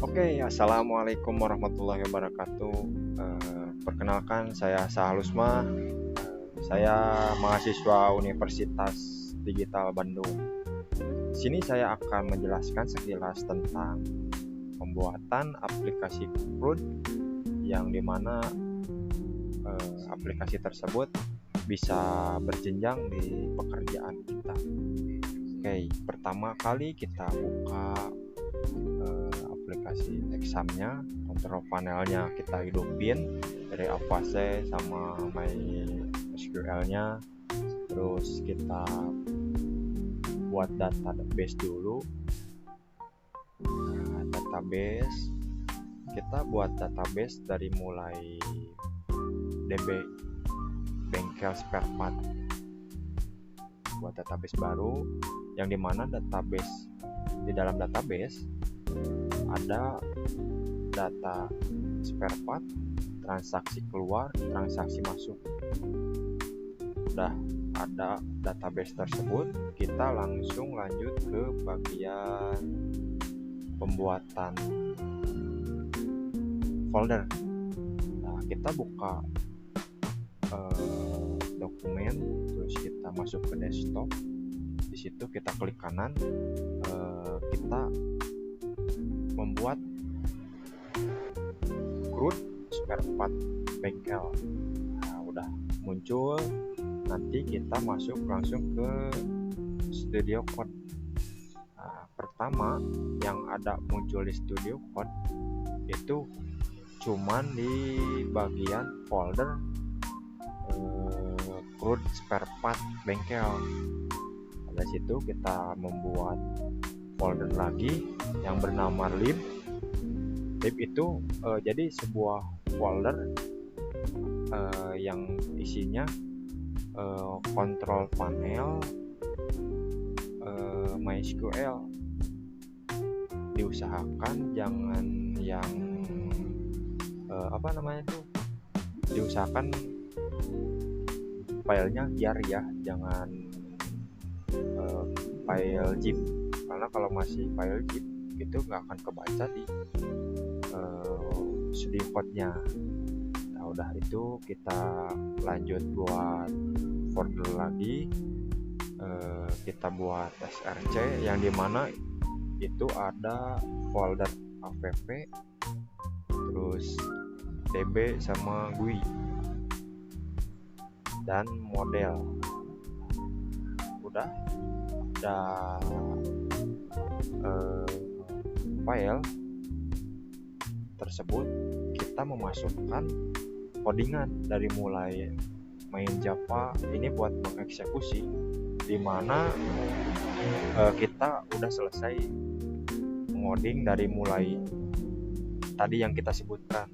Oke, assalamualaikum warahmatullahi wabarakatuh. Perkenalkan, saya Sahalusma. Saya mahasiswa Universitas Digital Bandung. Di sini saya akan menjelaskan sekilas tentang pembuatan aplikasi CRUD yang dimana aplikasi tersebut bisa berjenjang di pekerjaan kita. Oke, pertama kali kita buka aplikasi examnya, control panelnya kita hidupin dari Avast sama MySQL nya, terus kita buat database dulu. Database kita buat database dari mulai DB bengkel spare part, buat database baru yang dimana database di dalam database ada data spare part, transaksi keluar, transaksi masuk. Udah ada database tersebut, kita langsung lanjut ke bagian pembuatan folder. Nah, kita buka dokumen, terus kita masuk ke desktop. Di situ kita klik kanan, kita membuat CRUD spare part bengkel. Nah, udah muncul, nanti kita masuk langsung ke Studio Code. Nah, pertama yang ada muncul di Studio Code itu cuman di bagian folder CRUD spare part bengkel. Dari situ kita membuat folder lagi yang bernama lib. Lib itu jadi sebuah folder yang isinya control panel, MySQL. Diusahakan jangan yang diusahakan filenya jar ya, jangan file zip, karena kalau masih file zip itu nggak akan kebaca di studio code-nya. Nah, udah itu kita lanjut buat folder lagi. Kita buat src yang dimana itu ada folder app, terus db sama GUI dan model. Udah ada file tersebut, kita memasukkan codingan dari mulai main Java ini buat mengeksekusi, dimana kita udah selesai mengoding dari mulai tadi yang kita sebutkan,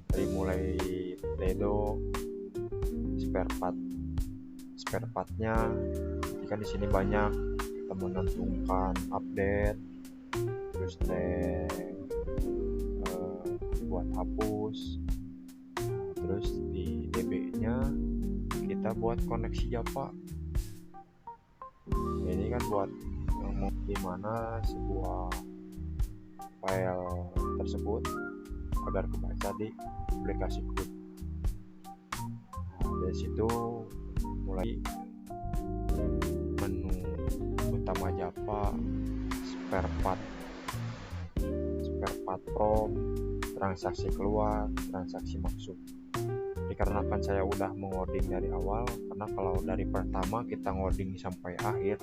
dari mulai Dedo spare partnya. Jika di sini banyak kita menentukan update, terus buat hapus, terus di DB-nya kita buat koneksi Java. Ini kan buat gimana sebuah file tersebut agar kebaca di aplikasi CRUD. Nah, dari situ mulai menu utama Java, spare part prompt, transaksi keluar, transaksi masuk. Dikarenakan saya udah mengoding dari awal, karena kalau dari pertama kita ngoding sampai akhir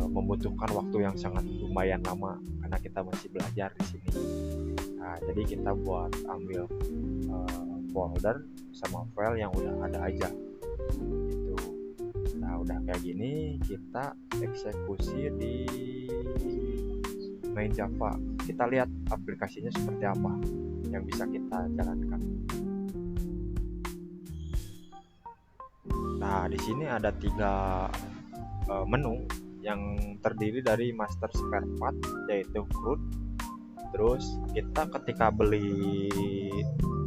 membutuhkan waktu yang sangat lumayan lama, karena kita masih belajar di sini. Nah, jadi kita buat ambil folder sama file yang udah ada aja gitu. Nah, udah kayak gini kita eksekusi di main Java. Kita lihat aplikasinya seperti apa yang bisa kita jalankan. Nah, di sini ada 3 menu yang terdiri dari master spare part, yaitu CRUD. Terus kita ketika beli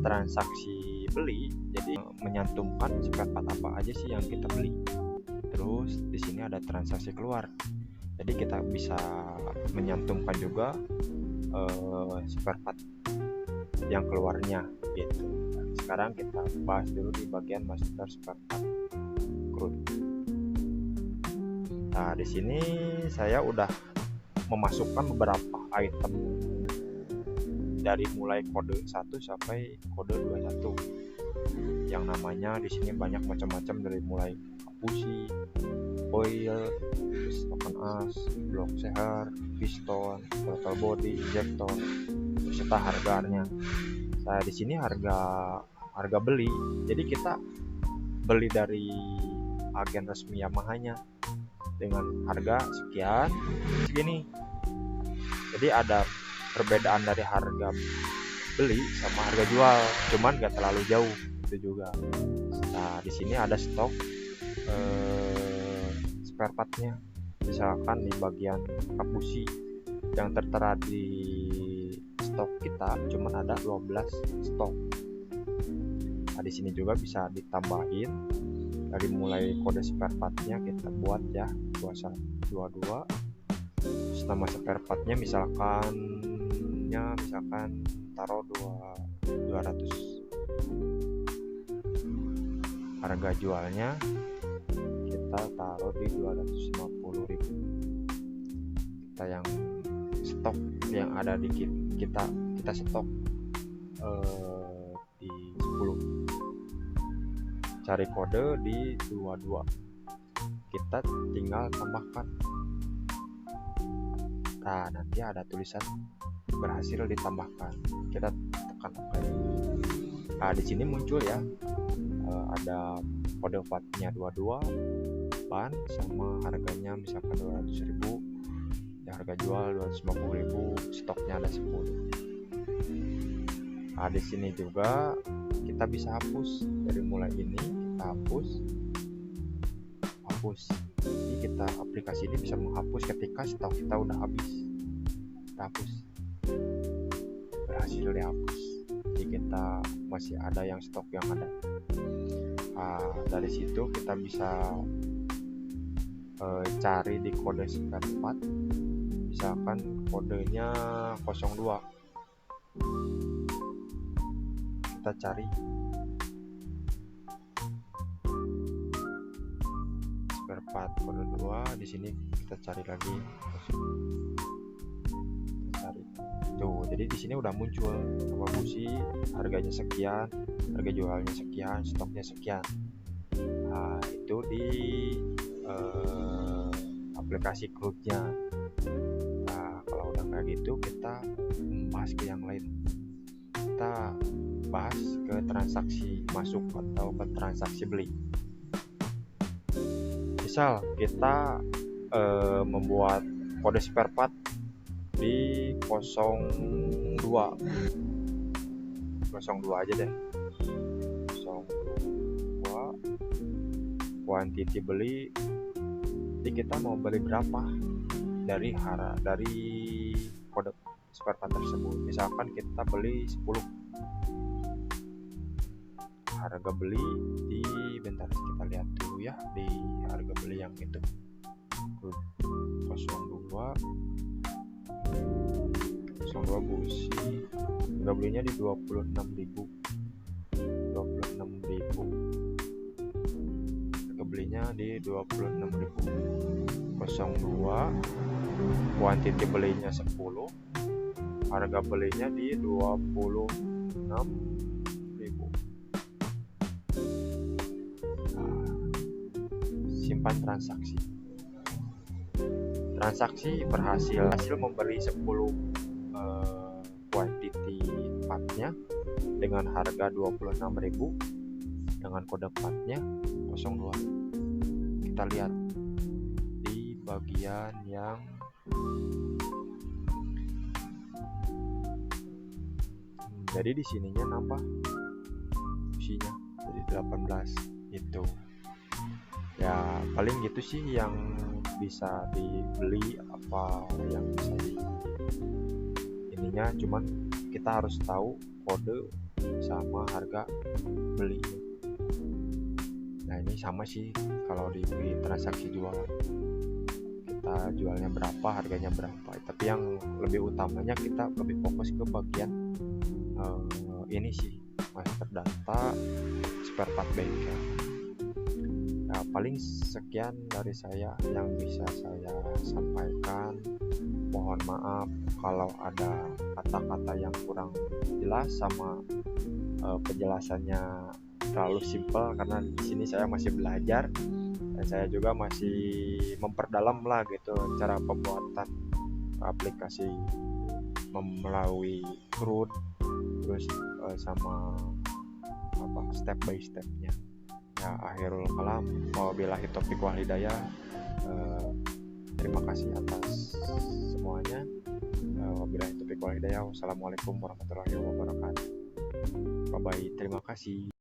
transaksi beli, jadi menyantumkan spare part apa aja sih yang kita beli. Terus di sini ada transaksi keluar, jadi kita bisa menyantumkan juga spare part yang keluarnya gitu. Nah, sekarang kita bahas dulu di bagian master spare part crude. Nah, di sini saya udah memasukkan beberapa item dari mulai kode 1 sampai kode 21. Yang namanya di sini banyak macam-macam, dari mulai busi, oil, token as, block seher, piston, throttle body, injector, beserta harganya. Saya di sini harga beli. Jadi kita beli dari agen resmi Yamaha-nya dengan harga sekian segini. Jadi ada perbedaan dari harga beli sama harga jual, cuman nggak terlalu jauh itu juga. Nah, di sini ada stok spare partnya, misalkan di bagian kap busi yang tertera di stok kita cuman ada 12 stok. Nah, di sini juga bisa ditambahin dari mulai kode spare partnya kita buat ya 2122. Terus nama spare partnya misalkan taruh 200. Harga jualnya kita taruh di 250.000. Kita yang stok yang ada di kita stok di 10. Cari kode di 22. Kita tinggal tambahkan. Nah, nanti ada tulisan berhasil ditambahkan. Kita tekan OK. Nah, di sini muncul ya, ada kode wattnya 22, ban sama harganya misalkan 200.000, ya harga jual 250.000, stoknya ada 10. Nah, di sini juga kita bisa hapus. Dari mulai ini kita hapus. Jadi kita aplikasi ini bisa menghapus ketika stok kita udah habis. Kita hapus. Berhasil dihapus. Jadi kita masih ada yang stok yang ada. Nah, dari situ kita bisa cari di kode spare part. Misalkan kodenya 02. Kita cari spare part kode 2, di sini kita cari lagi. Tuh, jadi di sini udah muncul nama busi, harganya sekian, harga jualnya sekian, stoknya sekian. Nah, itu di aplikasi crude-nya. Nah, kalau udah kayak gitu kita bahas ke yang lain. Kita bahas ke transaksi masuk atau ke transaksi beli. Misal kita membuat kode spare part di 02 aja deh. 02 quantity beli. Jadi kita mau beli berapa dari kode spare part tersebut. Misalkan kita beli 10. Harga beli di bentar kita lihat dulu ya, di harga beli yang itu 02 busi, harga belinya di 26.000. Harga belinya di 26.000. 02 quantity belinya 10, harga belinya di 26.000. Nah, simpan transaksi berhasil membeli 10 quantity partnya dengan harga 26.000 dengan kode partnya 02. Kita lihat di bagian yang jadi di sininya nambah businya jadi 18 itu ya. Paling gitu sih yang bisa dibeli, apa yang bisa di ininya, cuman kita harus tahu kode sama harga beli. Nah, ini sama sih kalau di transaksi jual, kita jualnya berapa, harganya berapa. Tapi yang lebih utamanya kita lebih fokus ke bagian ini sih, master data, spare part bengkel. Nah, paling sekian dari saya yang bisa saya sampaikan. Mohon maaf kalau ada kata-kata yang kurang jelas sama penjelasannya terlalu simpel, karena di sini saya masih belajar dan saya juga masih memperdalam lah gitu cara pembuatan aplikasi melalui CRUD, terus sama step by stepnya. Ya, akhirul kalam, wabillahi taufiq wal hidayah. Terima kasih atas semuanya. Wabillahi taufiq wal hidayah. Wassalamualaikum warahmatullahi wabarakatuh. Bye bye. Terima kasih.